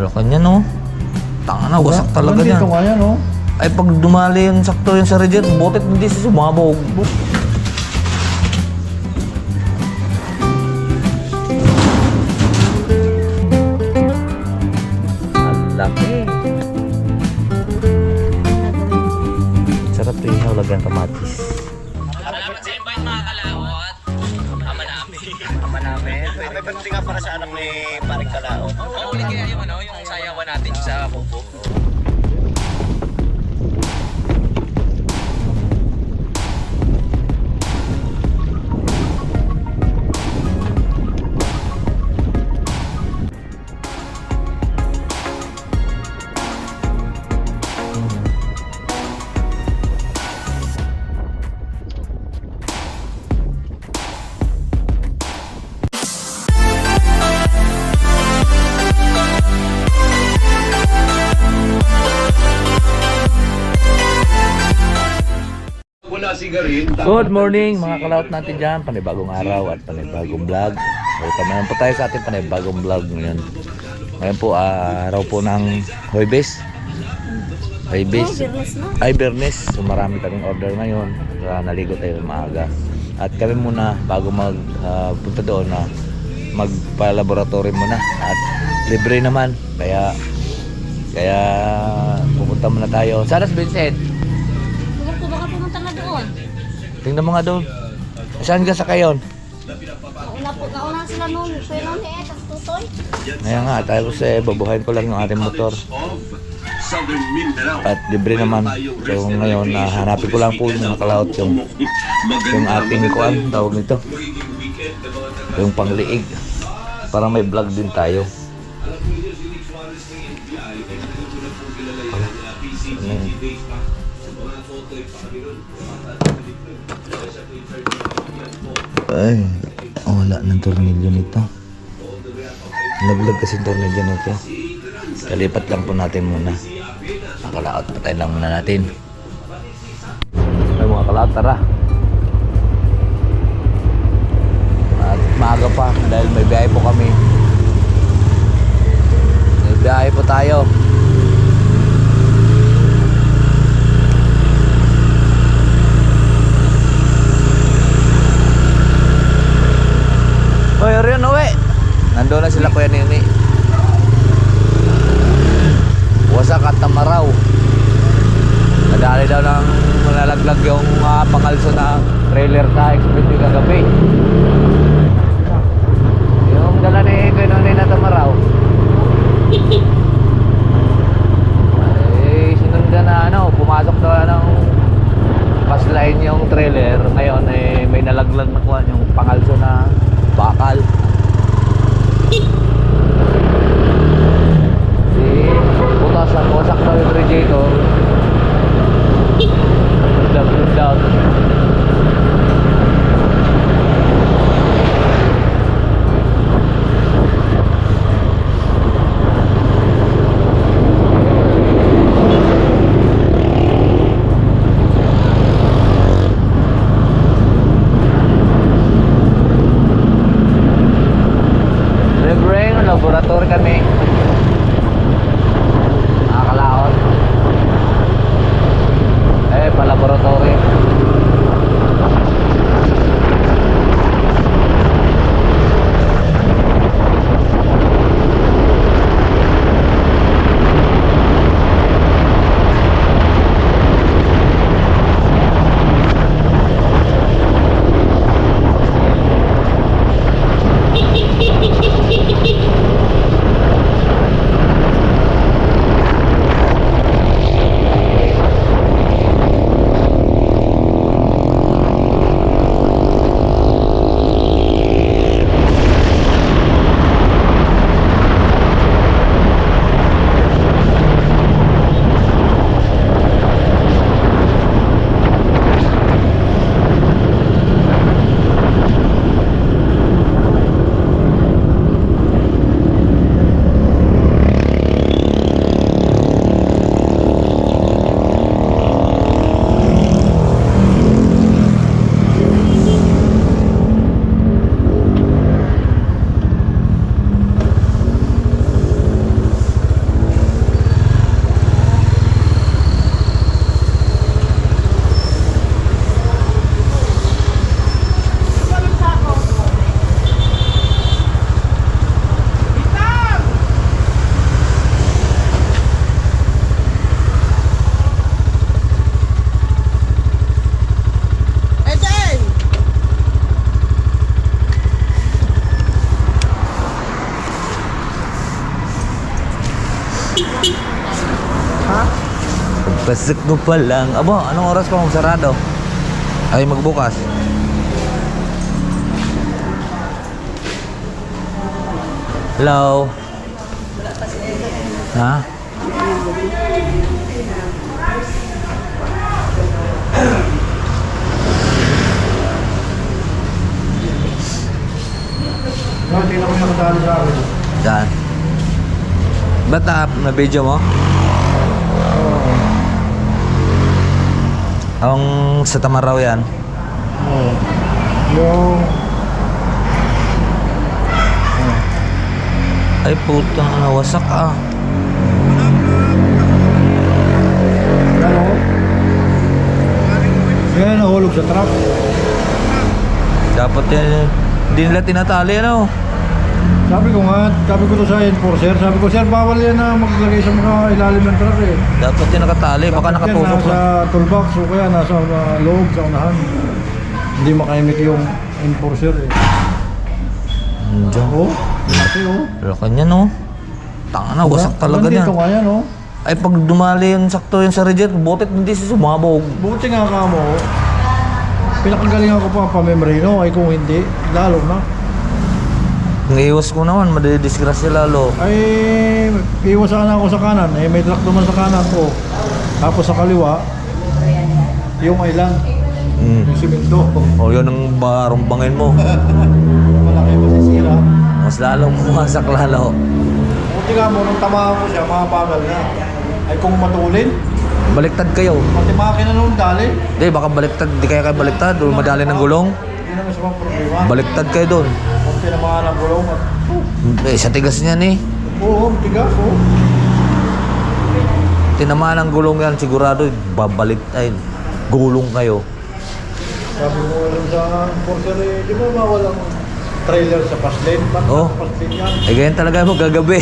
Laki niya, no? Tanga na, wasak talaga Dito yan. kaya, no? Ay, pag dumali yun, sakto yun sa reject, butit hindi siya sumabog. Ang laki. Sarap rin yung lagyan kamatis. Salamat sa invite mga kalawat. Ama namin. Ama namin. May pagdating nga para sa anak ni Paring Kalao. Oo, ulit kaya yung yung sayawan natin sa Kubo. Good morning mga kalaot natin dyan. Panibagong araw at panibagong vlog. Welcome naman po tayo sa ating panibagong vlog ngayon. Ngayon po araw po ng Huwebes. Ay Bernes. So marami kaming order ngayon. Naligo tayo maaga. At kami muna bago punta doon na magpa-laboratory muna. At libre naman. Kaya pupunta muna tayo. Sana si Vincent. Baka pumunta na doon. Tingnan mo nga doon. Saan ka sa kayon? Nauna sila noon. Pero noon tapos tutoy. Ngayon nga, tapos babuhayin ko lang yung ating motor. At libre naman. So ngayon, hanapin ko lang po yung nakalaot yung ating kuan, tawag nito. Yung pangliig. Para may vlog din tayo. Ay, wala ng tornilyo nito. Naglag kasi yung tornilyo nito. Kalipat lang po natin muna. Nakalaot, patayin lang muna natin. Ay mga kalaot, tara. At maaga pa dahil may biyahe po kami. May biyahe po tayo. Hoy, Orion, uwi. Nandun na sila Kuya Nini. Wasak at Tamaraw. Nadali daw ng malalaglag yung pangalso na trailer sa express ni kagabi. Yung dala ni Kuya Nini na Tamaraw. Ha? Pagpasok mo pa lang. Aba, anong oras pa magsarado? Ay, magbukas. Hello? Ha? Hindi na ko yung nakadali sa akin. Saan? Ba't na video mo? Ang sa Tamaraw yan? Oo. Yung... Ay putang nawasak ah. Ano? Yan, nahulog sa truck. Dapat yan, hindi nila tinatali ano. Sabi ko to sa enforcer, sabi ko, sir, bawal yan na maglagay sa mga ilalim ng truck eh. Dapat yan nakatali, baka Dapat yan nakatusok nasa lang. toolbox o kaya nasa loob sa unahan. Hindi makaimik yung enforcer eh. Diyan. Oh, laki oh. Laki niya no. Tanga na, wasak talaga Hanggang niya. dito nga yan oh. Ay pag dumali yun sakto yun sa reject, butit hindi siya sumabog. Buti nga ka mo, pinakagalingan ko pa ang pamembrino, ay kung hindi, lalo na. Ang iwas ko naman, madidisgrasya lalo. Ay, iwas sana ako sa kanan, eh may truck naman sa kanan ko. Tapos sa kaliwa, yung island, yung simento. O yun ang barumbangin mo. Malaki masisira. Mas lalong bumasak lalo. Buti nga mo, nung tamaan ko siya, mapagal na. Ay kung matulin, Baliktad kayo. pati makina nung dali, Hindi, baka baliktad, di kaya kayo baliktad o madali ng gulong. hindi naman siya problema. Baliktad kayo doon. Kung tinamaan ang gulong at, Eh, sa tigas niyan eh. oo, tigas, oo. Tinamaan ang gulong yan, sigurado babalik ay gulong kayo. Sabi ko lang sa enforcer eh, di ba mawalang trailer sa paslane? Ba't Oh. sa paslane yan? Eh, ganyan talaga mo gagabi.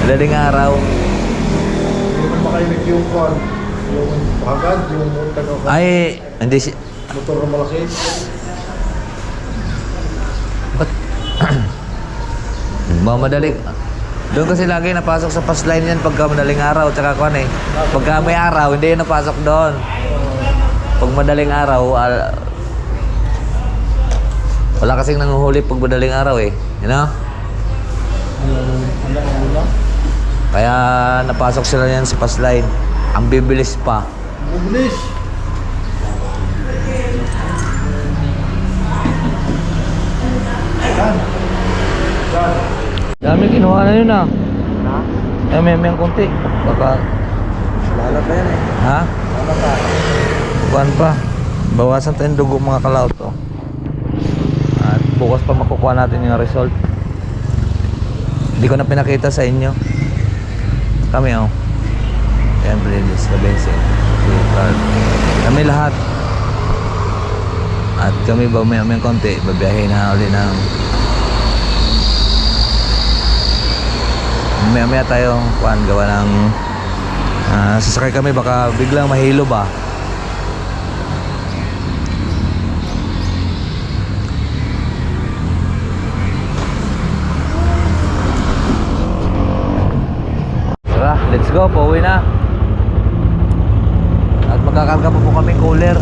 Madaling araw. Hindi mo makaimik yung kwan, yung hagad, yung taga Ay, hindi si... motor na malaki. Ba't? Madaling... Doon kasi lagi napasok sa fast line yan pagka madaling araw, tsaka kwan eh. Pagka may araw, hindi yan napasok doon. Pag madaling araw, wala kasing nanguhuli pag madaling araw eh. You know? Kaya napasok sila yan sa fast line. Ang bibilis pa. Bubilis. Yan. Yan. Dami kinuha na yun ah. Ha? May konti. Baka... Lala pa yan eh. Ha? Lala pa. Buwan pa. Bawasan tayong dugo mga kalaot oh. At bukas pa makukuha natin yung result. Hindi ko na pinakita sa inyo. Kami oh. Ayan, Brindis, Kabensin, Card. Kami lahat. At kami ba may konti, babiyahin na ulit ng maya tayong kuan gawa ng sasakay kami baka biglang mahilo ba. Tara, let's go, pauwi na. At magkakarga pa po kami cooler.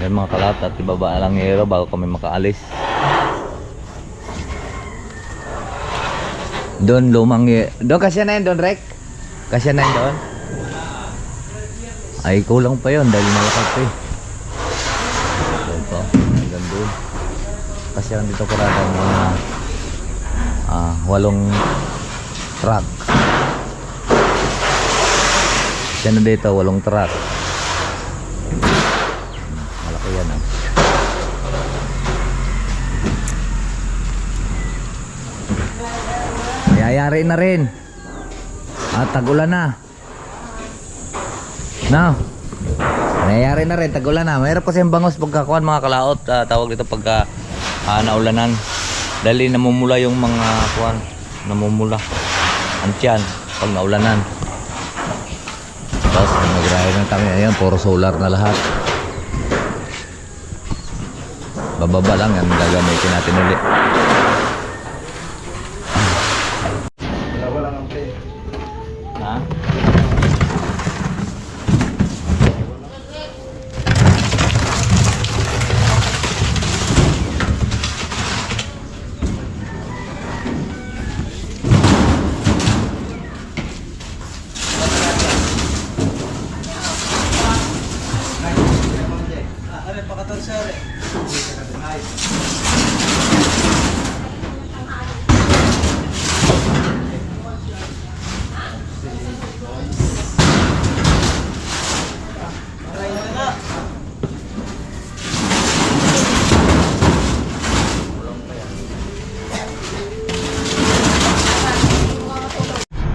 Yan mga kalat at ibaba lang yung hero bago kami makaalis. Doon lumang doon kasya na yun doon Rek? Kasya na yun doon? Ay kulang pa yun dahil malakad pa eh. Doon po, hanggang doon. Kasya lang dito karadang mga 8 truck. Kasya na dito 8 truck. Malaki yan ah. Yayari na rin. At tagulan na. No. Nangyayari na rin, tagulan na. Mayroon kasi yung bangos pagkakuan mga kalaot. Tawag dito pagka naulanan. Dali namumula yung mga kuan. Namumula. Antyan pag naulanan. Tapos nagrahe na kami. Ayan, puro solar na lahat. Bababa lang yan. Gagamitin natin ulit. Ha?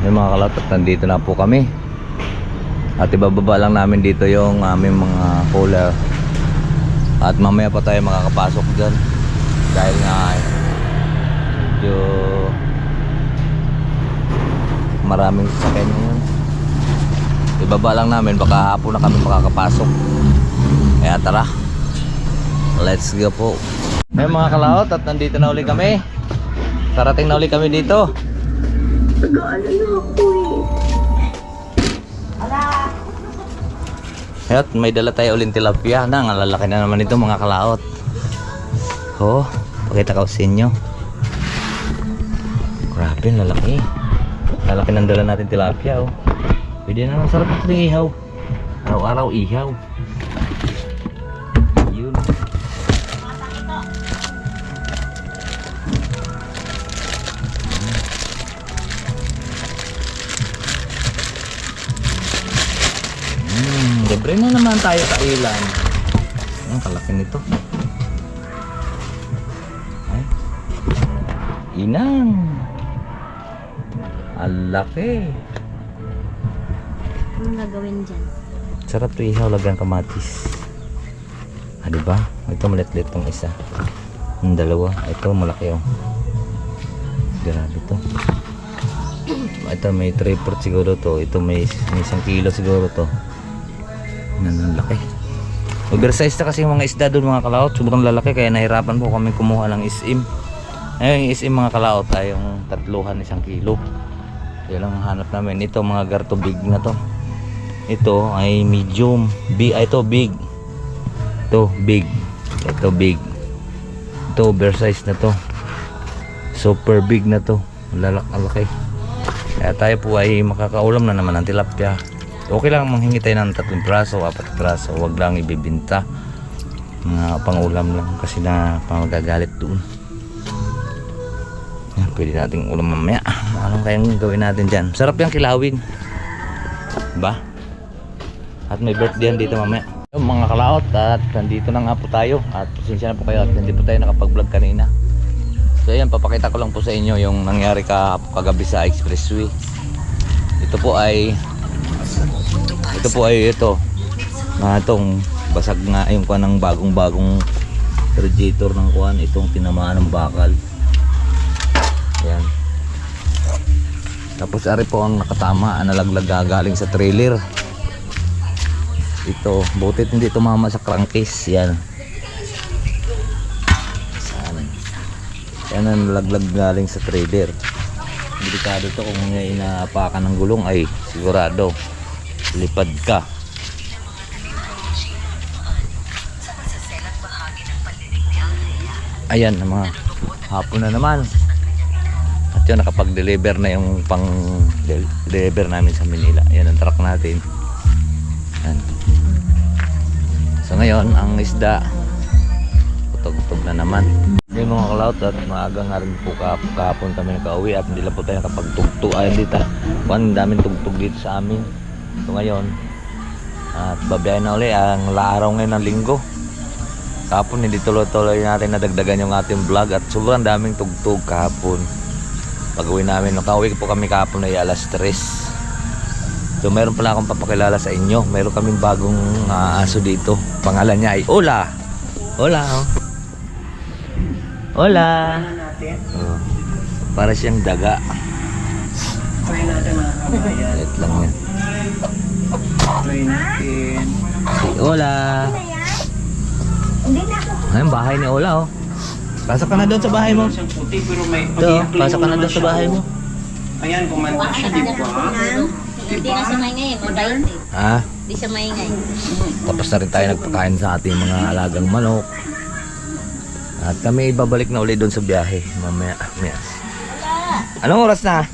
Yung mga kalatot, nandito na po kami. At ibababa lang namin dito yung aming mga cooler. At mamaya pa tayo makakapasok dyan. Dahil nga medyo maraming sasakyan ngayon. Ibaba lang namin, baka hapon na kami makakapasok. Kaya tara, let's go po. Ayun mga kalaot, at nandito na uli kami. Karating na uli kami dito. Nag-ano na ako eh. Ala! At may dala tayo uling tilapia na, ang lalaki na naman ito mga kalaot. Oh, pakita ko sa inyo. Grabe, lalaki. Lalaki ng dala natin tilapia oh. Pwede na, sarap ito ng ihaw. Araw-araw ihaw. Yun. Libre na naman tayo sa ilan. Ang kalaki nito. Ay. Inang. Ang laki. Ano gagawin dyan? Sarap to ihaw, lagyan kamatis. Diba? Ito malit-lit tong isa. Ang dalawa. Ito malaki oh. Grabe to. Ito may 3/4 siguro to. Ito may 1 kilo siguro to. Ang laki. Oversize na kasi yung mga isda doon mga kalaot. Sobrang lalaki kaya nahirapan po kami kumuha ng isim. Ayun yung isim mga kalaot ay yung 3 1 kilo. Yan lang hanap namin. Ito mga garto big na to. Ito ay medium. Big, ito big. Ito big. Ito big. Ito oversize na to. Super big na to. Lalaki. Kaya tayo po ay makakaulam na naman ng tilapia. Okay lang manghingi tayo ng 3 braso, 4 braso. Huwag lang ibibinta. Mga pangulam lang kasi na pamagagalit doon. Yan, pwede nating ulam mamaya. Anong kayang gawin natin dyan? Sarap yung kilawin. Diba? At may birthday dito mamaya. Yung mga kalaot at nandito na nga po tayo. At pasensya na po kayo at hindi po tayo nakapag-vlog kanina. So ayan, papakita ko lang po sa inyo yung nangyari kagabi sa expressway. Ito po ay itong basag nga yung kuan ng bagong radiator ng kuan, itong tinamaan ng bakal. Ayan. Tapos ari po ang nakatama, nalaglag galing sa trailer. Ito, butit hindi tumama sa crankcase. Yan. Yan ang nalaglag galing sa trailer. Delikado to kung inaapakan ng gulong ay sigurado lipad ka. Ayan, mga hapon na naman. At yun, nakapag-deliver na yung pang-deliver namin sa Manila. Ayan ang truck natin. Ayan. So ngayon, ang isda, putog-putog na naman. Yung mga kalaot at maaga nga rin po kahapon kami nakauwi at hindi lang po tayo nakapagtugtog. Ayun dito, ang daming tugtog dito sa amin. So ngayon, at babiyahin na uli ang araw ngayon ng linggo. Kahapon hindi tuloy-tuloy natin nadagdagan yung ating vlog at sobrang daming tugtog kahapon. Pag-uwi namin, nakauwi po kami kahapon ay alas 3. So meron pala akong papakilala sa inyo. Meron kaming bagong aso dito. Pangalan niya ay Ola. Ola, oh. Ola. Oh. Para siyang daga. Galit lang yan. Si Ola. Ayun, bahay ni Ola, oh. Pasok ka na doon sa bahay mo. Siyang puti pero may Ito, pasok ka na doon sa bahay mo. Ayan, kumanda siya, di ba? Hindi na siya maingay. Mabait eh. Ha? Hindi siya maingay. Tapos na rin tayo nagpakain sa ating mga alagang manok. At kami ibabalik na ulit doon sa biyahe. Mamaya. Anong oras na?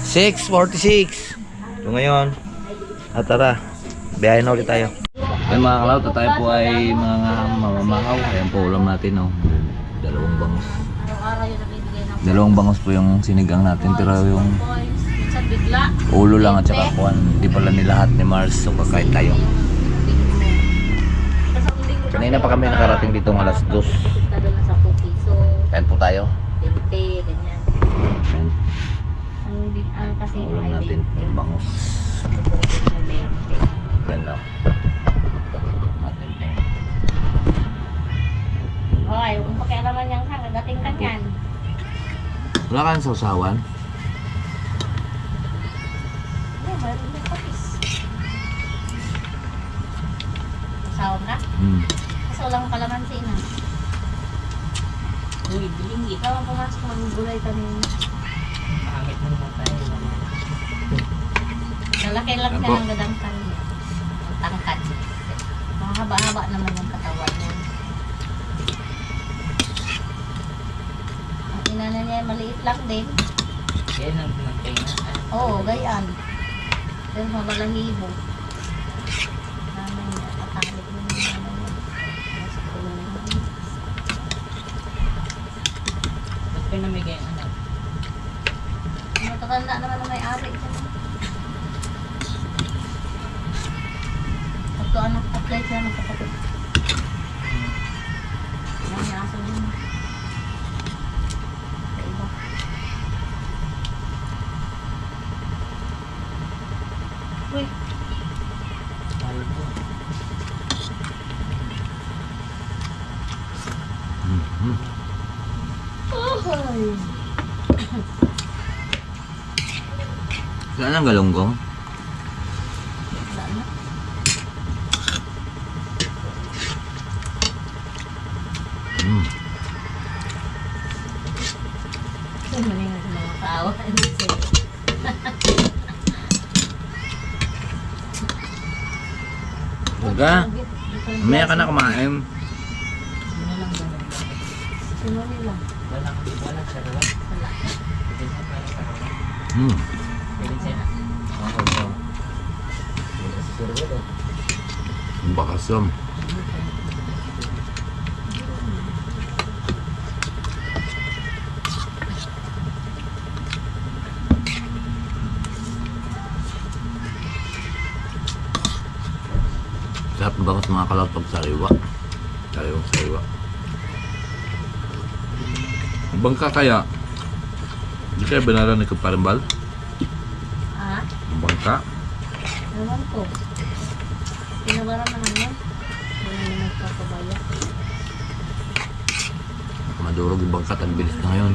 6:46. So ngayon, tara, biyahe na ulit tayo. Ay mga kalaot, tayo po ay mga mamamahaw. Ayan po ulam natin, oh. Dalawang bangus. Araw-araw yung nabibigay ng Dalawang bangus po yung sinigang natin. Pero yung points. Minsan bigla. ulo lang at saka kuwan. Hindi pala ni lahat ni Mars. So kakain tayo. Kanina pa kami nakarating dito ng alas 2. Tado na sa piso. Kain po tayo. 20, ganyan. Ayan. Ang kasi Ulam ay natin. Yung bangus. 20. Yan lang. Natin po. Hoy, kung pakialaman niyang ka, nagating ka niyan. Wala kang sausawan? Ay, mayroon yung kapis. Masawag ka? Kasi walang kalamansi na. Uy, bilinggi. Ikaw ang pumasok ng gulay kanina. Pangit mo naman tayo. Lalaki-laki na Apo. ng gadangkan niya. Ang tangkad. Mahaba-haba naman yung katawan niya. Ang inana niya maliit lang din. Yan ang pinagpahinga. Oo, gayaan. Pero mabalahibo. Nanay niya, katalik mo yung nanay niya. Nasa kulungan. Ba't pinamigay ang anak? Matatanda naman na may-ari dyan. Ito anak, apply sila ng kapatid. Yan yung aso din. Sa iba. Uy, Mahal po. ohoy. Saan ang galunggong? Wala na. Ito mo na yung mga tao. Huwag Mamaya ka na kumain. Sino nila? Walang sarap. Wala. Pwede siya. Bakasam. Sarap ng bakos mga kalaot pag sariwa. Sariwang sariwa. Ang bangka kaya, hindi kaya binaran ni Kaparimbal? Ah? Ang bangka? Ewan ko. Pinabaran naman yan. Wala na nagpapabaya. Madurog yung bangka at ang bilis na ngayon.